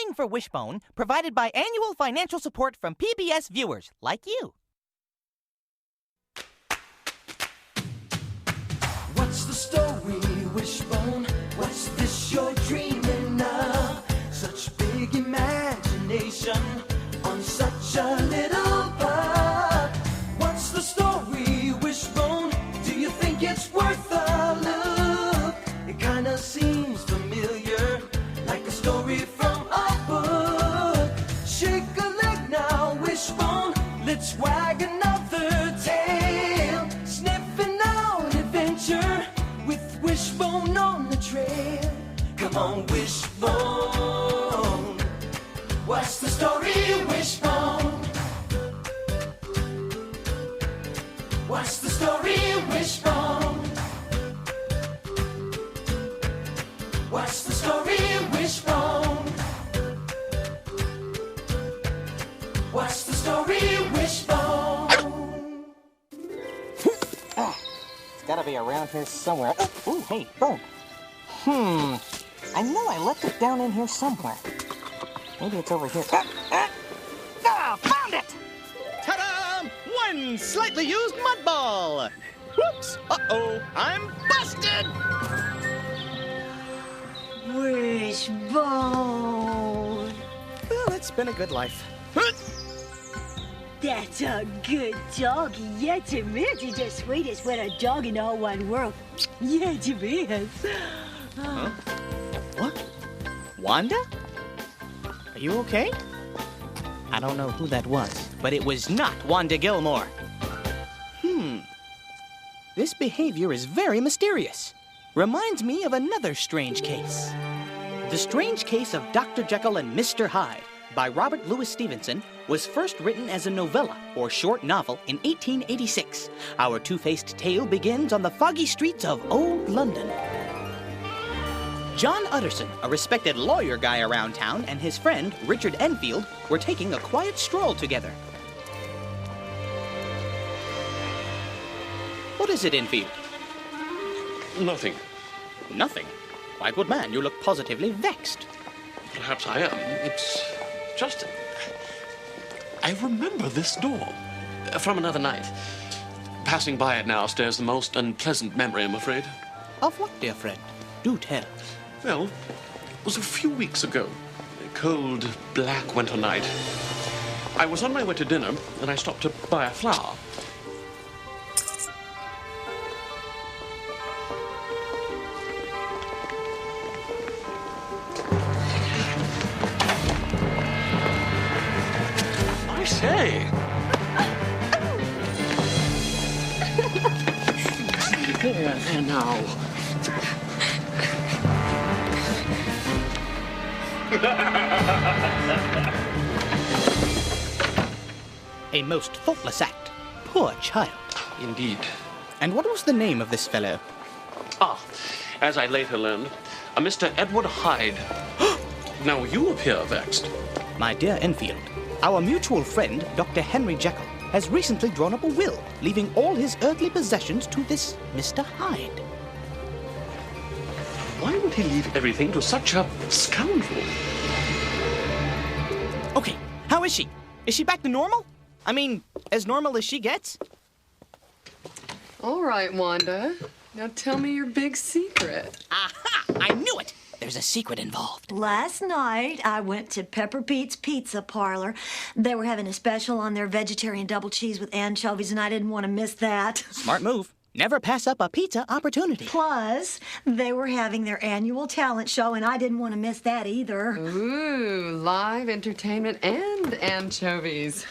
funding for Wishbone provided by annual financial support from PBS viewers like you. What's the story, Wishbone? What's this you're dreaming of? Such big imagination on such a little bug. What's the story, Wishbone? Do you think it's worth a look? It kinda seems familiar, like a story from a book. Shake a leg now, Wishbone. Let's wag another tail. Sniffing out adventure with Wishbone on the trail. Come on, Wishbone. What's the story, Wishbone? What's the story, Wishbone? What's the story, Wishbone? What's the story, Wishbone? It's gotta be around here somewhere. Ooh, hey, Bone. I know I left it down in here somewhere. Maybe it's over here. Found it! Ta-da! One slightly used mud ball! Whoops! Uh-oh, I'm busted! Wishbone. Well, it's been a good life. That's a good dog. Yes, it is. He's the sweetest little dog in the whole wide world. Yes, it is. Huh? What? Wanda? Are you okay? I don't know who that was, but it was not Wanda Gilmore. This behavior is very mysterious. Reminds me of another strange case. The Strange Case of Dr. Jekyll and Mr. Hyde by Robert Louis Stevenson was first written as a novella or short novel in 1886. Our two-faced tale begins on the foggy streets of old London. John Utterson, a respected lawyer guy around town, and his friend, Richard Enfield, were taking a quiet stroll together. What is it, Enfield? Nothing. Nothing? Why, good man, you look positively vexed. Perhaps I am. It's just... I remember this door from another night. Passing by it now stirs the most unpleasant memory, I'm afraid. Of what, dear friend? Do tell. Well, it was a few weeks ago. A cold, black winter night. I was on my way to dinner, and I stopped to buy a flower. I say! There now. A most faultless act. Poor child. Indeed. And what was the name of this fellow? Ah, as I later learned, a Mr. Edward Hyde. Now you appear vexed. My dear Enfield, our mutual friend, Dr. Henry Jekyll, has recently drawn up a will, leaving all his earthly possessions to this Mr. Hyde. Why would he leave everything to such a scoundrel? Okay, how is she? Is she back to normal? I mean, as normal as she gets? All right, Wanda. Now tell me your big secret. Aha! I knew it! There's a secret involved. Last night, I went to Pepper Pete's Pizza Parlor. They were having a special on their vegetarian double cheese with anchovies, and I didn't want to miss that. Smart move. Never pass up a pizza opportunity. Plus, they were having their annual talent show, and I didn't want to miss that either. Ooh, live entertainment and anchovies.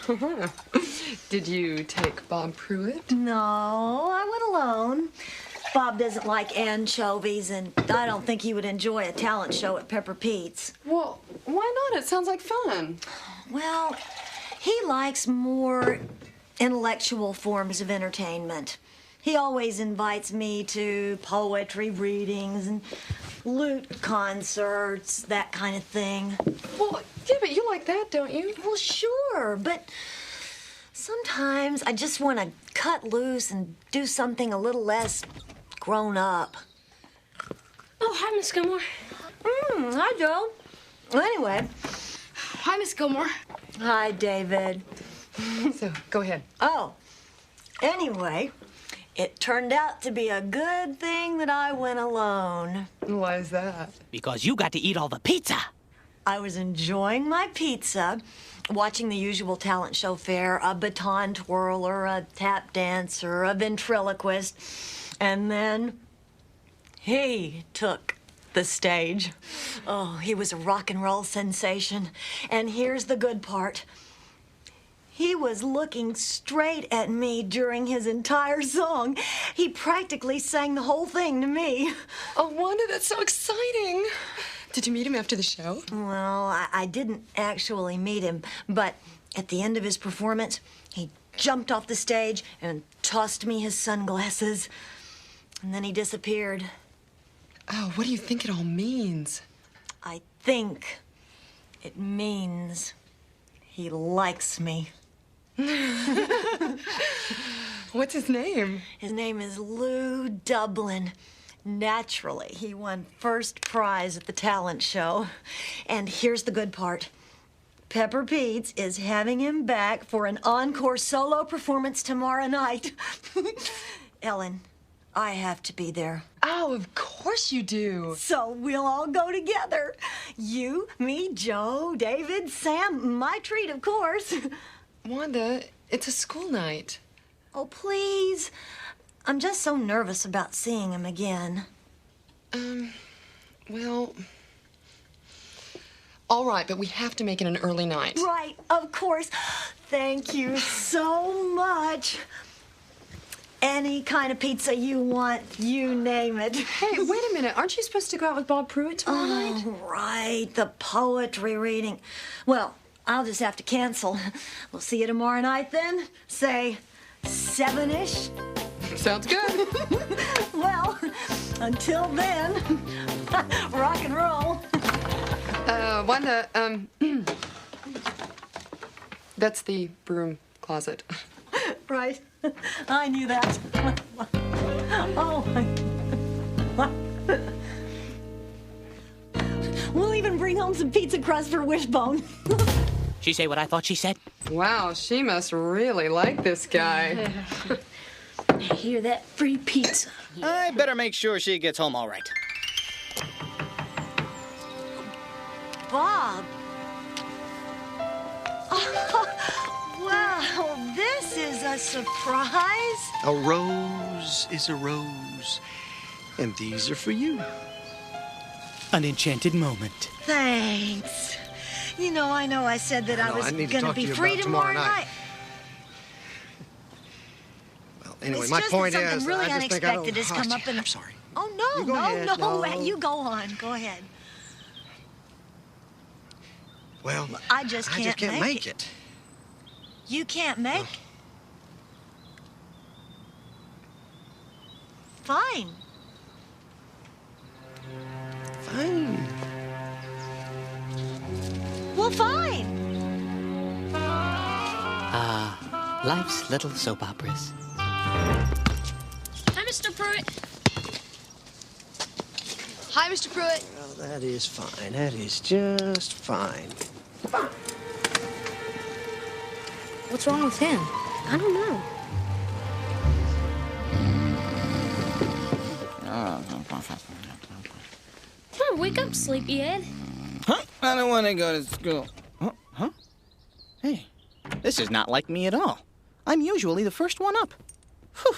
Did you take Bob Pruitt? No, I went alone. Bob doesn't like anchovies, and I don't think he would enjoy a talent show at Pepper Pete's. Well, why not? It sounds like fun. Well, he likes more intellectual forms of entertainment. He always invites me to poetry readings and lute concerts, that kind of thing. Well, yeah, but you like that, don't you? Well, sure, but sometimes I just want to cut loose and do something a little less grown up. Oh, hi, Miss Gilmore. Hi, Joe. Anyway, Hi, Miss Gilmore. Hi, David. So, go ahead. Oh, anyway, it turned out to be a good thing that I went alone. Why is that? Because you got to eat all the pizza. I was enjoying my pizza, watching the usual talent show fare, a baton twirler, a tap dancer, a ventriloquist, and then he took the stage. Oh, he was a rock and roll sensation. And here's the good part. He was looking straight at me during his entire song. He practically sang the whole thing to me. Oh, Wanda, that's so exciting. Did you meet him after the show? Well, I didn't actually meet him, but at the end of his performance, he jumped off the stage and tossed me his sunglasses. And then he disappeared. Oh, what do you think it all means? I think it means he likes me. What's his name? His name is Lou Dublin. Naturally, he won first prize at the talent show. And here's the good part. Pepper Pete's is having him back for an encore solo performance tomorrow night. Ellen, I have to be there. Oh, of course you do. So we'll all go together. You, me, Joe, David, Sam, my treat, of course. Wanda, it's a school night. Oh, please. I'm just so nervous about seeing him again. Well, all right, but we have to make it an early night. Right, of course. Thank you so much. Any kind of pizza you want, you name it. Hey, wait a minute. Aren't you supposed to go out with Bob Pruitt tomorrow night? Right, the poetry reading. Well, I'll just have to cancel. We'll see you tomorrow night then. Say 7-ish. Sounds good. Well, until then, rock and roll. Wanda, that's the broom closet. Right. I knew that. Oh, we'll even bring home some pizza crust for Wishbone. She say what I thought she said? Wow, she must really like this guy. Hear that? Free pizza. I better make sure she gets home all right. Bob. Oh, wow, this is a surprise. A rose is a rose, and these are for you. An enchanted moment. Thanks. You know I said that I was need to going talk to be to you free about tomorrow tomorrow night. night. Well, anyway, It's my just point that something is, really I just think I don't... unexpected has come up in... I'm sorry. Oh, You go ahead. No. You go on. Go ahead. Well, I just can't can't make make it. You can't make? Fine. Fine. Well, fine. Life's little soap operas. Hi, Mr. Pruitt. Hi, Mr. Pruitt. Well, that is fine. That is just fine. What's wrong with him? I don't know. Come on, wake up, sleepyhead. Huh? I don't want to go to school. Huh? Hey, this is not like me at all. I'm usually the first one up. Whew.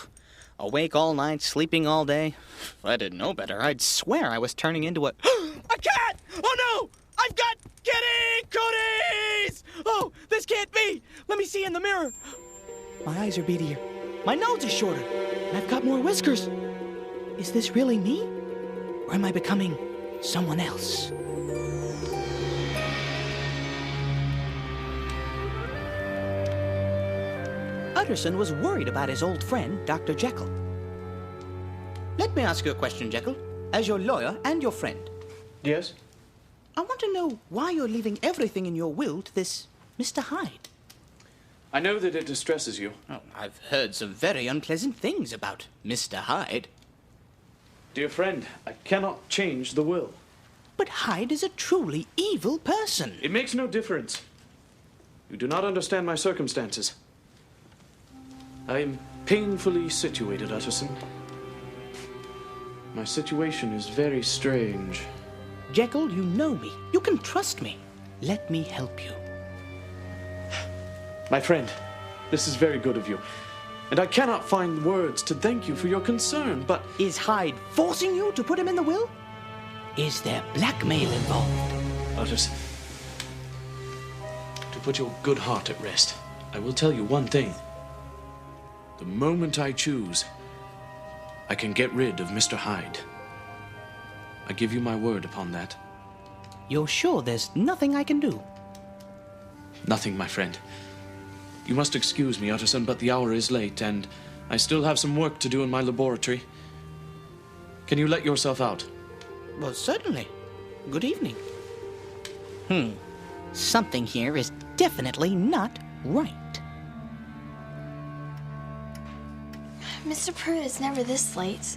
Awake all night, sleeping all day. If I didn't know better, I'd swear I was turning into a cat! Oh no! I've got kitty cooties! Oh, this can't be! Let me see in the mirror. My eyes are beadier. My nose is shorter. And I've got more whiskers. Is this really me? Or am I becoming someone else? Utterson was worried about his old friend, Dr. Jekyll. Let me ask you a question, Jekyll, as your lawyer and your friend. Yes? I want to know why you're leaving everything in your will to this Mr. Hyde. I know that it distresses you. Oh, I've heard some very unpleasant things about Mr. Hyde. Dear friend, I cannot change the will. But Hyde is a truly evil person. It makes no difference. You do not understand my circumstances. I am painfully situated, Utterson. My situation is very strange. Jekyll, you know me. You can trust me. Let me help you. My friend, this is very good of you. And I cannot find words to thank you for your concern, but... Is Hyde forcing you to put him in the will? Is there blackmail involved? Utterson, to put your good heart at rest, I will tell you one thing. The moment I choose, I can get rid of Mr. Hyde. I give you my word upon that. You're sure there's nothing I can do? Nothing, my friend. You must excuse me, Utterson, but the hour is late, and I still have some work to do in my laboratory. Can you let yourself out? Well, certainly. Good evening. Something here is definitely not right. Mr. Pruitt is never this late.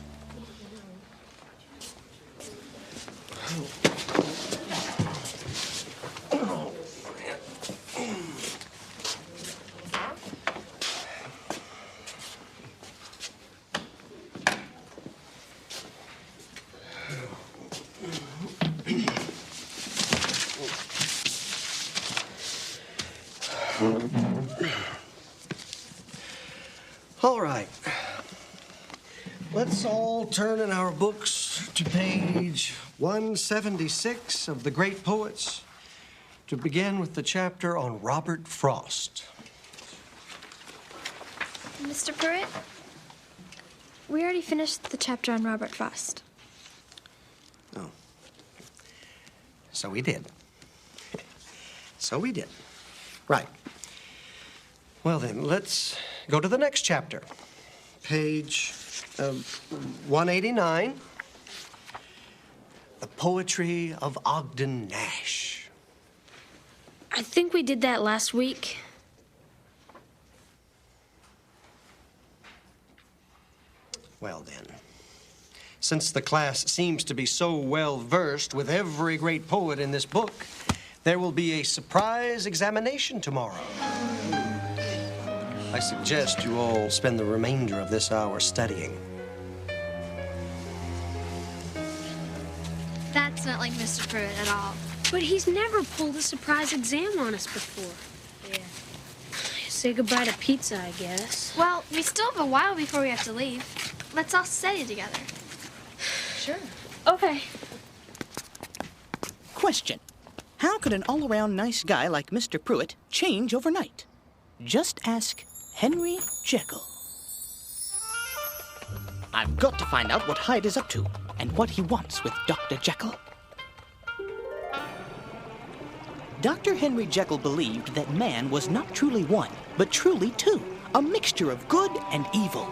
All right. Let's all turn in our books to page 176 of The Great Poets to begin with the chapter on Robert Frost. Mr. Pruitt, we already finished the chapter on Robert Frost. Oh. So we did. So we did. Right. Well, then, let's go to the next chapter. Page 189. The Poetry of Ogden Nash. I think we did that last week. Well, then, since the class seems to be so well versed with every great poet in this book, there will be a surprise examination tomorrow. I suggest you all spend the remainder of this hour studying. That's not like Mr. Pruitt at all. But he's never pulled a surprise exam on us before. Yeah. Say goodbye to pizza, I guess. Well, we still have a while before we have to leave. Let's all study together. Sure. Okay. Question. How could an all-around nice guy like Mr. Pruitt change overnight? Just ask Henry Jekyll. I've got to find out what Hyde is up to and what he wants with Dr. Jekyll. Dr. Henry Jekyll believed that man was not truly one, but truly two, a mixture of good and evil.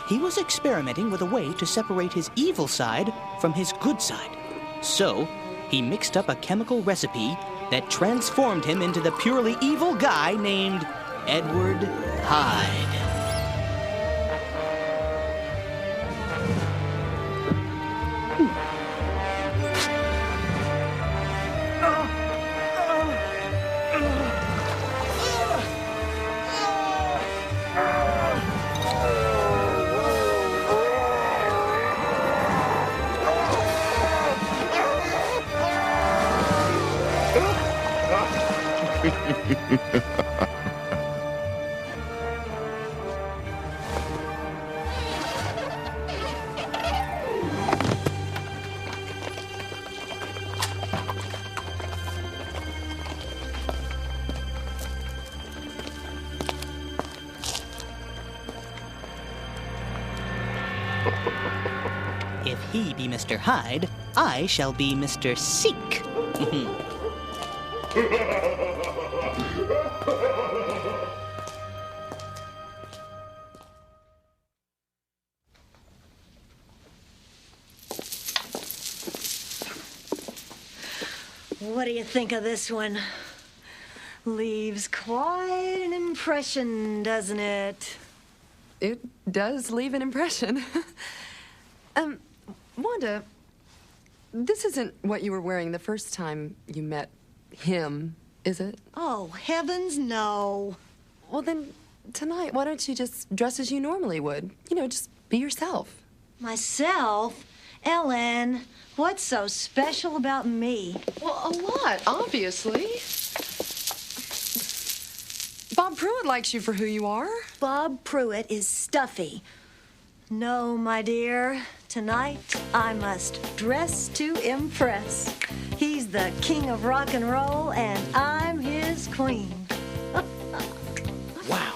He was experimenting with a way to separate his evil side from his good side. So, he mixed up a chemical recipe that transformed him into the purely evil guy named Edward Hyde. If he be Mr. Hyde, I shall be Mr. Seek. What do you think of this one? Leaves quite an impression, doesn't it? It does leave an impression. Wanda, This isn't what you were wearing the first time you met him, is it? Oh, heavens, no. Well, then, tonight, why don't you just dress as you normally would? You know, just be yourself. Myself? Ellen, what's so special about me? Well, a lot, obviously. Bob Pruitt likes you for who you are. Bob Pruitt is stuffy. No, my dear. Tonight, I must dress to impress. He's the king of rock and roll, and I'm his queen. Wow.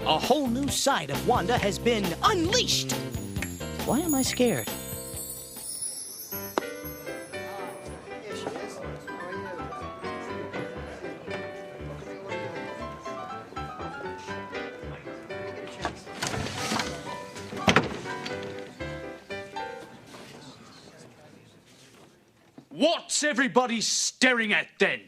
A whole new side of Wanda has been unleashed. Why am I scared? What's everybody staring at then?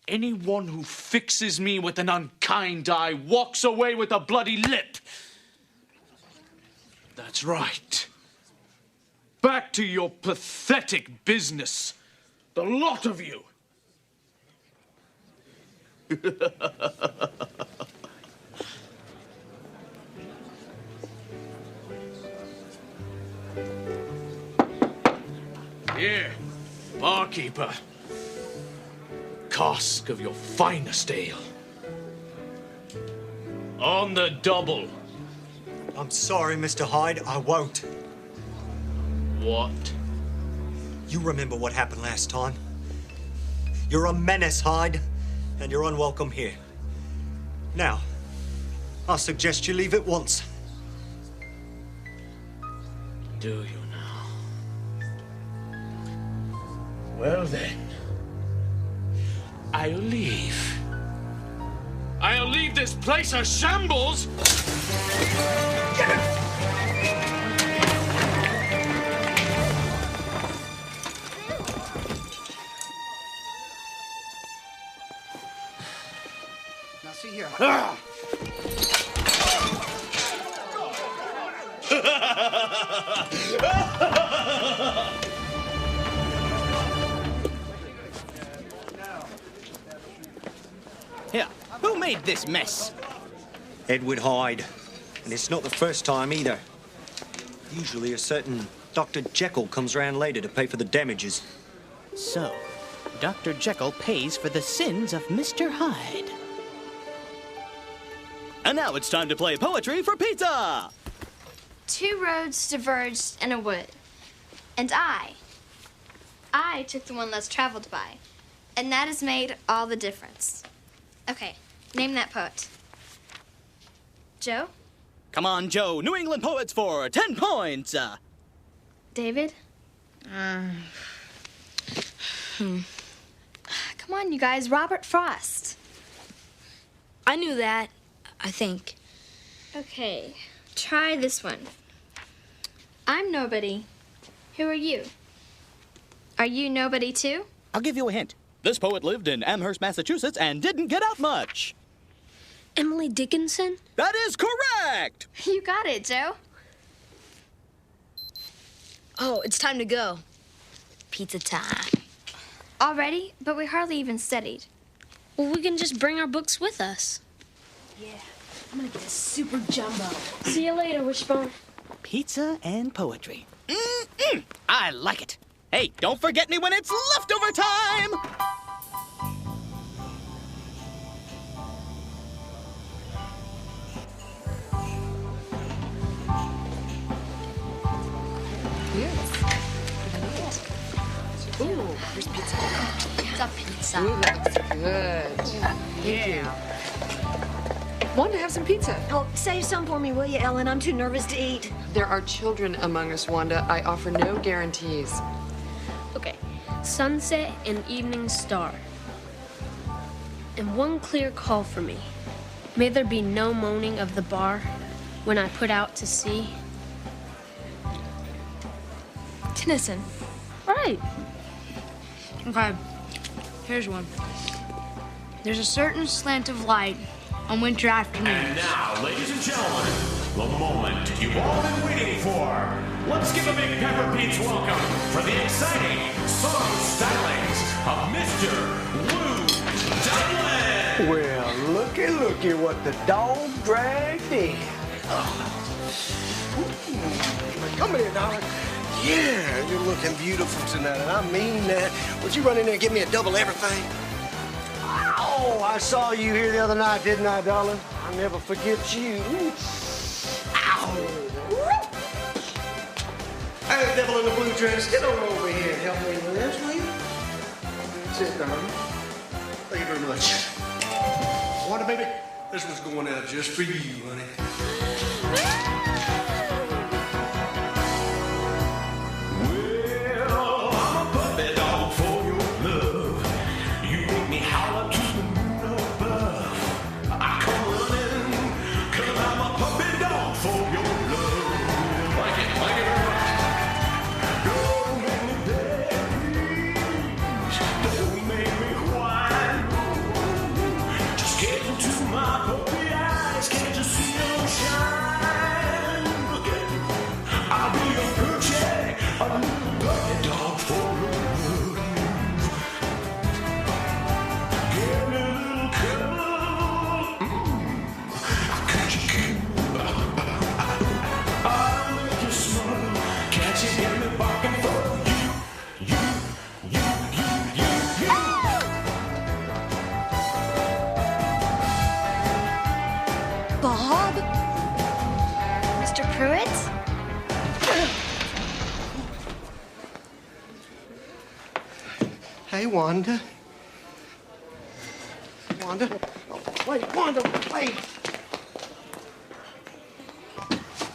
Anyone who fixes me with an unkind eye walks away with a bloody lip. That's right. Back to your pathetic business. The lot of you. Here, barkeeper. Cask of your finest ale. On the double. I'm sorry, Mr. Hyde, I won't. What? You remember what happened last time. You're a menace, Hyde, and you're unwelcome here. Now, I suggest you leave at once. Do you now? Well then, I'll leave. I'll leave this place a shambles! Get it! Now see here. Here, who made this mess? Edward Hyde. And it's not the first time either. Usually a certain Dr. Jekyll comes round later to pay for the damages. So, Dr. Jekyll pays for the sins of Mr. Hyde. And now it's time to play Poetry for Pizza! 2 roads diverged in a wood, and I took the one less traveled by, and that has made all the difference. Okay, name that poet. Joe? Come on, Joe. New England poets for 10 points. David? Come on, you guys. Robert Frost. I knew that, I think. Okay, try this one. I'm nobody. Who are you? Are you nobody too? I'll give you a hint. This poet lived in Amherst, Massachusetts, and didn't get out much. Emily Dickinson? That is correct! You got it, Joe. Oh, it's time to go. Pizza time. Already? But we hardly even studied. Well, we can just bring our books with us. Yeah, I'm gonna get a super jumbo. See you later, Wishbone. Pizza and poetry. I like it. Hey, don't forget me when it's leftover time! Ooh, here's pizza. It's a pizza. Ooh, that looks good. Thank you. Want to have some pizza? Oh, save some for me, will you, Ellen? I'm too nervous to eat. There are children among us, Wanda. I offer no guarantees. Okay, sunset and evening star. And one clear call for me. May there be no moaning of the bar when I put out to sea. Tennyson. Right. Okay, here's one. There's a certain slant of light on winter afternoons. And now, ladies and gentlemen, the moment you've all been waiting for. Let's give a big Pepper Pete's welcome for the exciting song stylings of Mr. Lou Dublin. Well, looky what the dog dragged in. Come here, darling. Yeah, you're looking beautiful tonight, and I mean that. Would you run in there and give me a double everything? Oh, I saw you here the other night, didn't I, darling? I'll never forget you. Ow! Hey, devil in the blue dress, get on over here and help me with this, will you? That's it, darling. Thank you very much. Wanda, baby, this one's going out just for you, honey. Well, I'm a puppy dog for your love. You make me holler to the moon above. I come running, 'cause I'm a puppy dog for your love. Like it very much. Don't make me beg, please. Don't make me whine. Just get into my puppy eyes. Can't you see them shine? Look at me. I'll be your good check. A little puppy dog for your love. Give me a little cuddle. Could you keep? I'll make you smile. Can't you hear me barking for you? Bob? Mr. Pruitt? Hey, Wanda. Wanda? Oh, wait, Wanda, wait.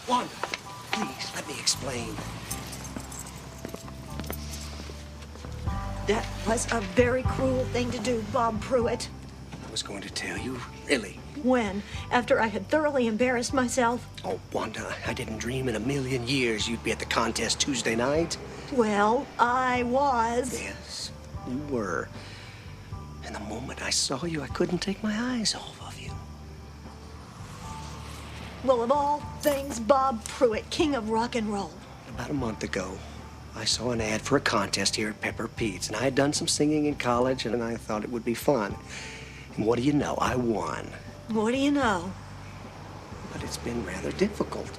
Wanda, please, let me explain. That was a very cruel thing to do, Bob Pruitt. I was going to tell you, really. When? After I had thoroughly embarrassed myself? Oh, Wanda, I didn't dream in a million years you'd be at the contest Tuesday night. Well, I was. Yes, you were. And the moment I saw you, I couldn't take my eyes off of you. Well, of all things, Bob Pruitt, king of rock and roll. About a month ago, I saw an ad for a contest here at Pepper Pete's, and I had done some singing in college, and I thought it would be fun. And what do you know? I won. What do you know? But it's been rather difficult.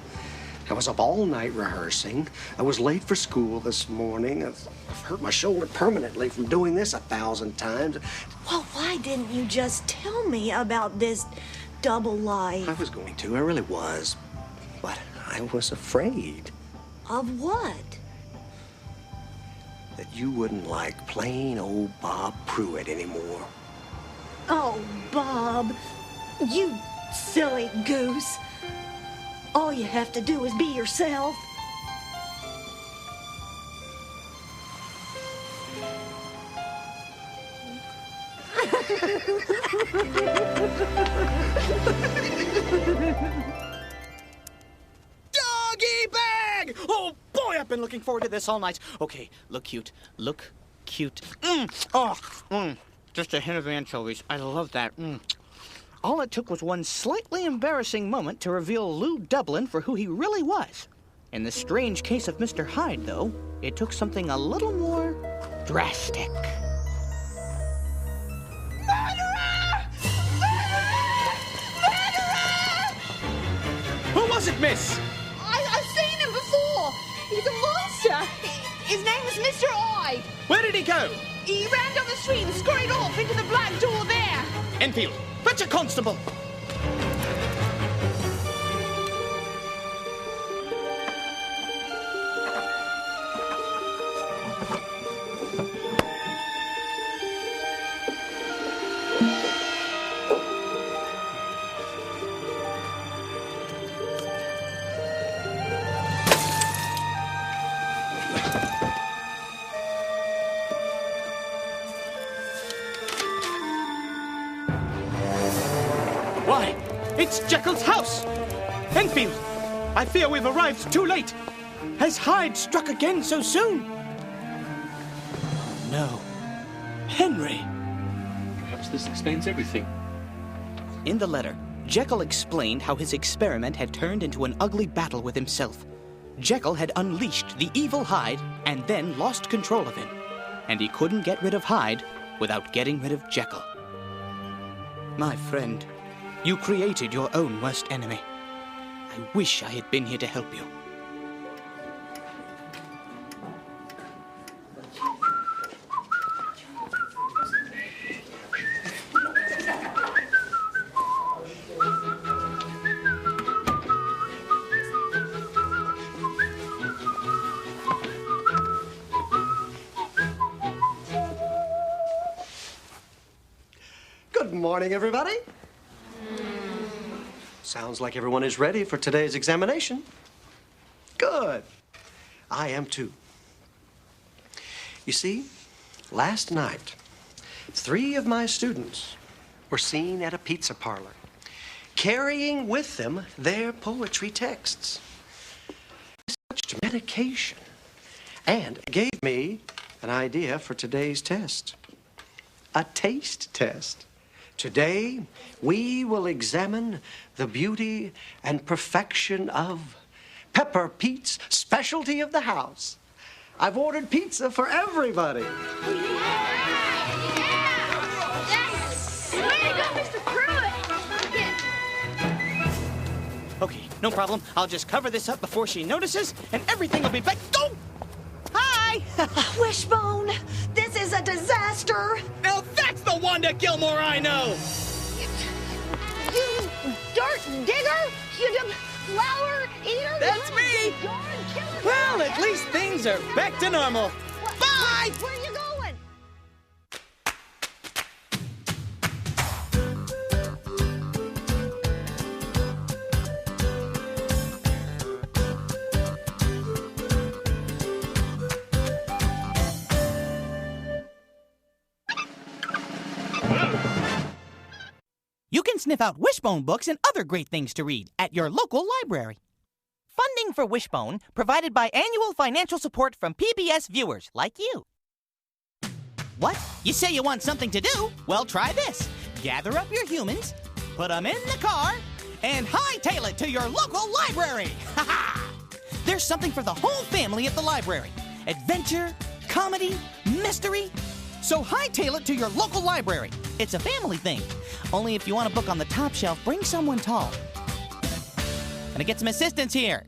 I was up all night rehearsing. I was late for school this morning. I've hurt my shoulder permanently from doing this 1,000 times. Well, why didn't you just tell me about this double life? I was going to. I really was. But I was afraid Of what? that you wouldn't like plain old Bob Pruitt anymore. Oh, Bob, you silly goose. All you have to do is be yourself. Doggy bag! Oh, boy, I've been looking forward to this all night. Okay, look cute. Look cute. Just a hint of the anchovies. I love that. All it took was one slightly embarrassing moment to reveal Lou Dublin for who he really was. In the strange case of Mr. Hyde, though, it took something a little more drastic. Who was it, miss? I've seen him before. He's a monster. His name was Mr. Hyde. Where did he go? He ran down the street and scurried off into the black door there. Enfield, fetch a constable. Why, it's Jekyll's house! Enfield, I fear we've arrived too late. Has Hyde struck again so soon? No. Henry! Perhaps this explains everything. In the letter, Jekyll explained how his experiment had turned into an ugly battle with himself. Jekyll had unleashed the evil Hyde and then lost control of him. And he couldn't get rid of Hyde without getting rid of Jekyll. My friend, you created your own worst enemy. I wish I had been here to help you. Good morning, everybody. Sounds like everyone is ready for today's examination. Good. I am too. You see, last night, 3 of my students were seen at a pizza parlor, carrying with them their poetry texts. Such medication, and it gave me an idea for today's test. A taste test. Today, we will examine the beauty and perfection of Pepper Pete's specialty of the house. I've ordered pizza for everybody. Yes! Way to go, Mr. Pruitt! Okay, no problem. I'll just cover this up before she notices, and everything will be back. Go! Hi! Wishbone, this is a disaster. Now that's the Wanda Gilmore I know! You dirt digger! You flower eater! That's you me! Darn killer! Well, at least things are back to normal. Bye! Where are you going? You can sniff out Wishbone books and other great things to read at your local library. Funding for Wishbone provided by annual financial support from PBS viewers like you. What? You say you want something to do? Well, try this. Gather up your humans, put them in the car, and hightail it to your local library. Ha ha! There's something for the whole family at the library. Adventure, comedy, mystery. So hightail it to your local library. It's a family thing. Only if you want a book on the top shelf, bring someone tall. Gonna get some assistance here.